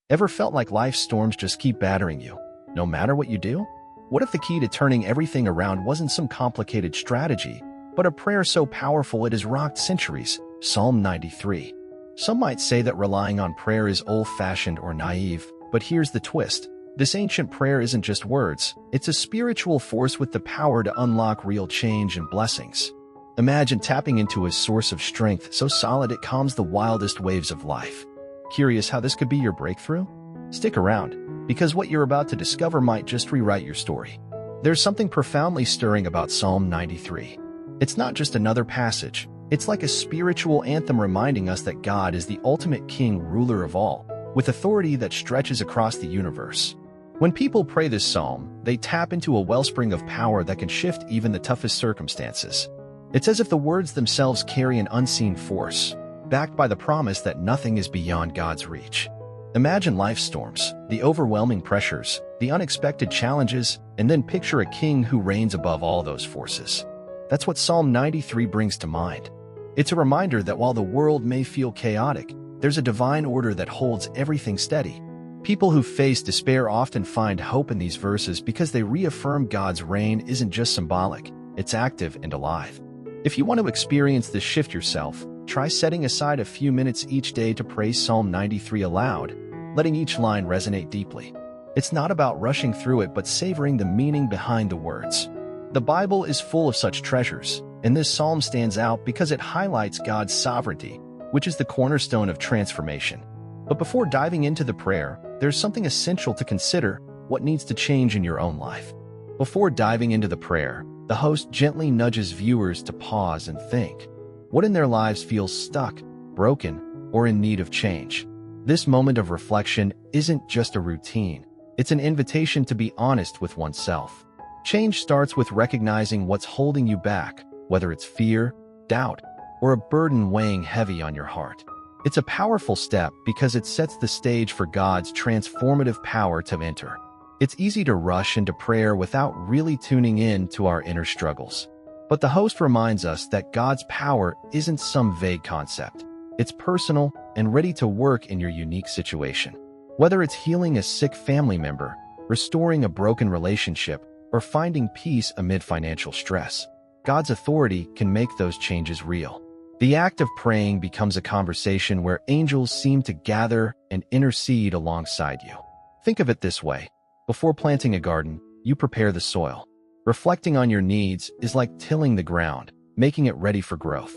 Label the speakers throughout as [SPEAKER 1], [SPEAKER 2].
[SPEAKER 1] Ever felt like life's storms just keep battering you, no matter what you do? What if the key to turning everything around wasn't some complicated strategy, but a prayer so powerful it has rocked centuries? Psalm 93. Some might say that relying on prayer is old-fashioned or naive, but here's the twist. This ancient prayer isn't just words, it's a spiritual force with the power to unlock real change and blessings. Imagine tapping into a source of strength so solid it calms the wildest waves of life. Curious how this could be your breakthrough? Stick around, because what you're about to discover might just rewrite your story. There's something profoundly stirring about Psalm 93. It's not just another passage, it's like a spiritual anthem reminding us that God is the ultimate king, ruler of all, with authority that stretches across the universe. When people pray this psalm, they tap into a wellspring of power that can shift even the toughest circumstances. It's as if the words themselves carry an unseen force, backed by the promise that nothing is beyond God's reach. Imagine life's storms, the overwhelming pressures, the unexpected challenges, and then picture a king who reigns above all those forces. That's what Psalm 93 brings to mind. It's a reminder that while the world may feel chaotic, there's a divine order that holds everything steady. People who face despair often find hope in these verses because they reaffirm God's reign isn't just symbolic, it's active and alive. If you want to experience this shift yourself, try setting aside a few minutes each day to pray Psalm 93 aloud, letting each line resonate deeply. It's not about rushing through it but savoring the meaning behind the words. The Bible is full of such treasures, and this psalm stands out because it highlights God's sovereignty, which is the cornerstone of transformation. But before diving into the prayer, there's something essential to consider: what needs to change in your own life. Before diving into the prayer, the host gently nudges viewers to pause and think. What in their lives feels stuck, broken, or in need of change? This moment of reflection isn't just a routine, it's an invitation to be honest with oneself. Change starts with recognizing what's holding you back, whether it's fear, doubt, or a burden weighing heavy on your heart. It's a powerful step because it sets the stage for God's transformative power to enter. It's easy to rush into prayer without really tuning in to our inner struggles. But the host reminds us that God's power isn't some vague concept. It's personal and ready to work in your unique situation. Whether it's healing a sick family member, restoring a broken relationship, or finding peace amid financial stress, God's authority can make those changes real. The act of praying becomes a conversation where angels seem to gather and intercede alongside you. Think of it this way. Before planting a garden, you prepare the soil. Reflecting on your needs is like tilling the ground, making it ready for growth.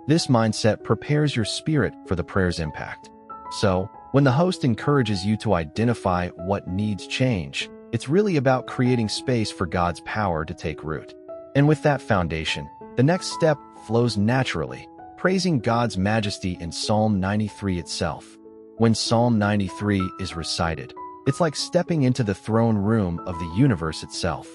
[SPEAKER 1] This mindset prepares your spirit for the prayer's impact. So, when the host encourages you to identify what needs change, it's really about creating space for God's power to take root. And with that foundation, the next step flows naturally, praising God's majesty in Psalm 93 itself. When Psalm 93 is recited, it's like stepping into the throne room of the universe itself.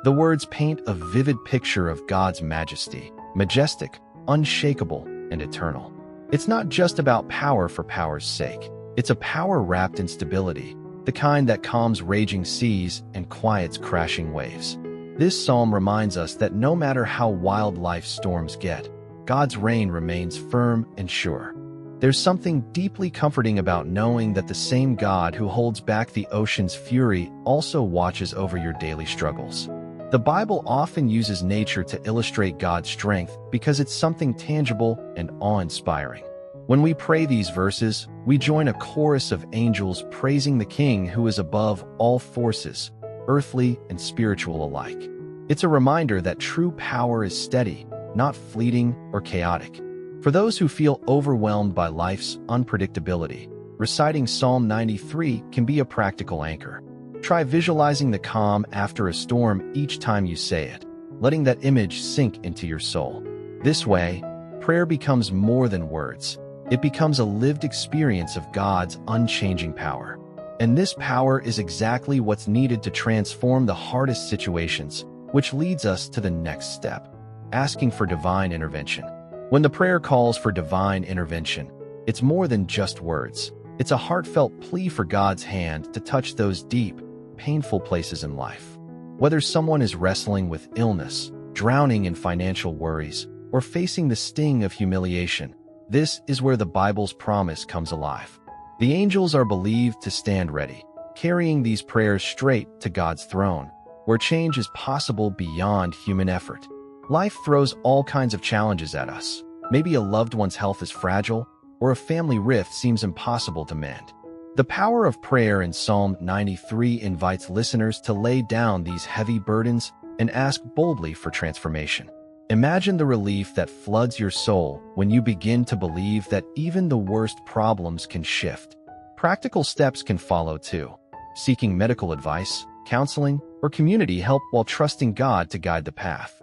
[SPEAKER 1] The words paint a vivid picture of God's majesty, majestic, unshakable, and eternal. It's not just about power for power's sake. It's a power wrapped in stability, the kind that calms raging seas and quiets crashing waves. This psalm reminds us that no matter how wild life's storms get, God's reign remains firm and sure. There's something deeply comforting about knowing that the same God who holds back the ocean's fury also watches over your daily struggles. The Bible often uses nature to illustrate God's strength because it's something tangible and awe-inspiring. When we pray these verses, we join a chorus of angels praising the King who is above all forces, earthly and spiritual alike. It's a reminder that true power is steady, not fleeting or chaotic. For those who feel overwhelmed by life's unpredictability, reciting Psalm 93 can be a practical anchor. Try visualizing the calm after a storm each time you say it, letting that image sink into your soul. This way, prayer becomes more than words. It becomes a lived experience of God's unchanging power. And this power is exactly what's needed to transform the hardest situations, which leads us to the next step: asking for divine intervention. When the prayer calls for divine intervention, it's more than just words. It's a heartfelt plea for God's hand to touch those deep, painful places in life. Whether someone is wrestling with illness, drowning in financial worries, or facing the sting of humiliation, this is where the Bible's promise comes alive. The angels are believed to stand ready, carrying these prayers straight to God's throne, where change is possible beyond human effort. Life throws all kinds of challenges at us. Maybe a loved one's health is fragile, or a family rift seems impossible to mend. The power of prayer in Psalm 93 invites listeners to lay down these heavy burdens and ask boldly for transformation. Imagine the relief that floods your soul when you begin to believe that even the worst problems can shift. Practical steps can follow too. Seeking medical advice, counseling, or community help while trusting God to guide the path.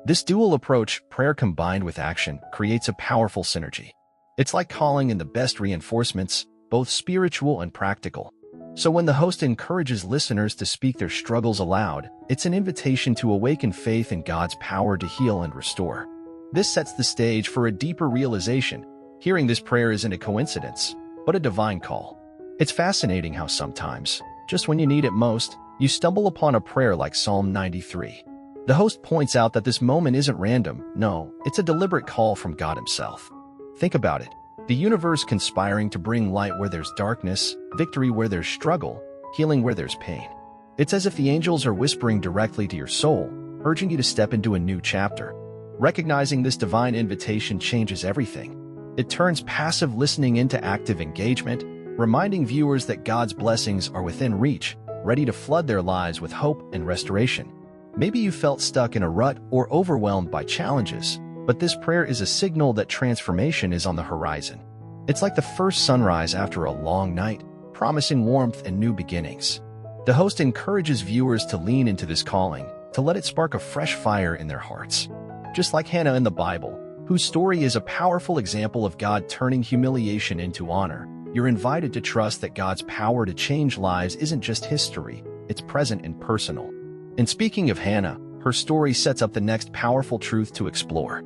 [SPEAKER 1] This dual approach, prayer combined with action, creates a powerful synergy. It's like calling in the best reinforcements, both spiritual and practical. So when the host encourages listeners to speak their struggles aloud, it's an invitation to awaken faith in God's power to heal and restore. This sets the stage for a deeper realization. Hearing this prayer isn't a coincidence, but a divine call. It's fascinating how sometimes, just when you need it most, you stumble upon a prayer like Psalm 93. The host points out that this moment isn't random. No, it's a deliberate call from God himself. Think about it. The universe conspiring to bring light where there's darkness, victory where there's struggle, healing where there's pain. It's as if the angels are whispering directly to your soul, urging you to step into a new chapter. Recognizing this divine invitation changes everything. It turns passive listening into active engagement, reminding viewers that God's blessings are within reach, ready to flood their lives with hope and restoration. Maybe you felt stuck in a rut or overwhelmed by challenges, but this prayer is a signal that transformation is on the horizon. It's like the first sunrise after a long night, promising warmth and new beginnings. The host encourages viewers to lean into this calling, to let it spark a fresh fire in their hearts. Just like Hannah in the Bible, whose story is a powerful example of God turning humiliation into honor, you're invited to trust that God's power to change lives isn't just history, it's present and personal. And speaking of Hannah, her story sets up the next powerful truth to explore.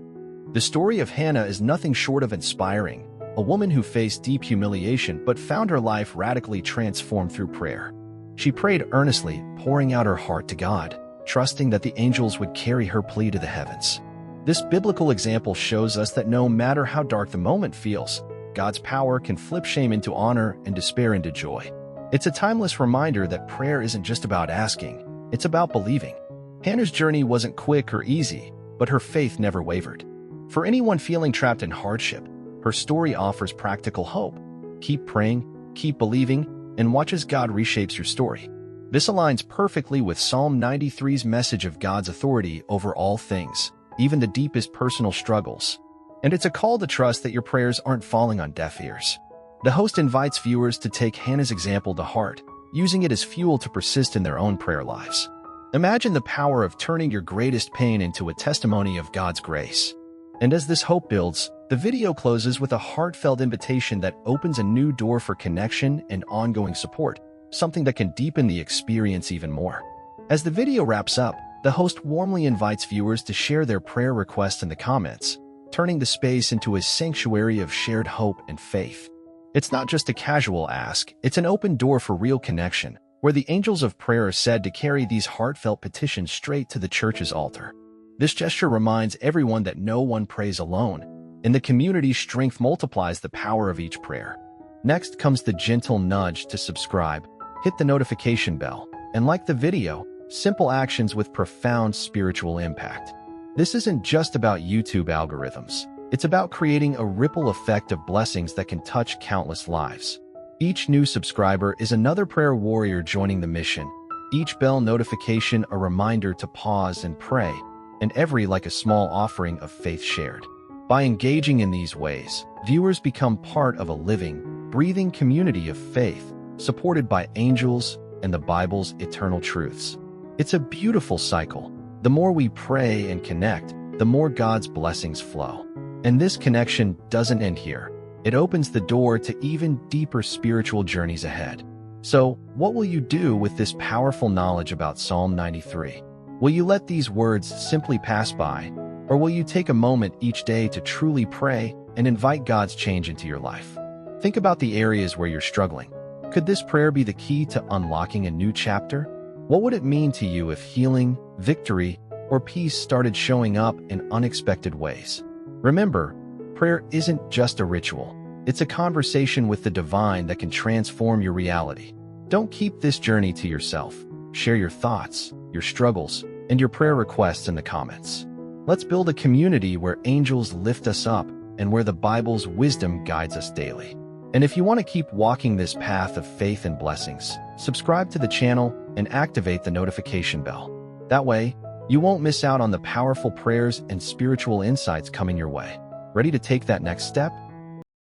[SPEAKER 1] The story of Hannah is nothing short of inspiring, a woman who faced deep humiliation but found her life radically transformed through prayer. She prayed earnestly, pouring out her heart to God, trusting that the angels would carry her plea to the heavens. This biblical example shows us that no matter how dark the moment feels, God's power can flip shame into honor and despair into joy. It's a timeless reminder that prayer isn't just about asking, it's about believing. Hannah's journey wasn't quick or easy, but her faith never wavered. For anyone feeling trapped in hardship, her story offers practical hope. Keep praying, keep believing, and watch as God reshapes your story. This aligns perfectly with Psalm 93's message of God's authority over all things, even the deepest personal struggles. And it's a call to trust that your prayers aren't falling on deaf ears. The host invites viewers to take Hannah's example to heart, using it as fuel to persist in their own prayer lives. Imagine the power of turning your greatest pain into a testimony of God's grace. And as this hope builds, the video closes with a heartfelt invitation that opens a new door for connection and ongoing support, something that can deepen the experience even more. As the video wraps up, the host warmly invites viewers to share their prayer requests in the comments, turning the space into a sanctuary of shared hope and faith. It's not just a casual ask, it's an open door for real connection, where the angels of prayer are said to carry these heartfelt petitions straight to the church's altar. This gesture reminds everyone that no one prays alone. In the community's strength multiplies the power of each prayer. Next comes the gentle nudge to subscribe, hit the notification bell, and like the video, simple actions with profound spiritual impact. This isn't just about YouTube algorithms. It's about creating a ripple effect of blessings that can touch countless lives. Each new subscriber is another prayer warrior joining the mission. Each bell notification a reminder to pause and pray, and every like a small offering of faith shared. By engaging in these ways, viewers become part of a living, breathing community of faith, supported by angels and the Bible's eternal truths. It's a beautiful cycle. The more we pray and connect, the more God's blessings flow. And this connection doesn't end here. It opens the door to even deeper spiritual journeys ahead. So, what will you do with this powerful knowledge about Psalm 93? Will you let these words simply pass by, or will you take a moment each day to truly pray and invite God's change into your life? Think about the areas where you're struggling. Could this prayer be the key to unlocking a new chapter? What would it mean to you if healing, victory, or peace started showing up in unexpected ways? Remember, prayer isn't just a ritual. It's a conversation with the divine that can transform your reality. Don't keep this journey to yourself. Share your thoughts, your struggles, and your prayer requests in the comments. Let's build a community where angels lift us up and where the Bible's wisdom guides us daily. And if you want to keep walking this path of faith and blessings, subscribe to the channel and activate the notification bell. That way, you won't miss out on the powerful prayers and spiritual insights coming your way. Ready to take that next step?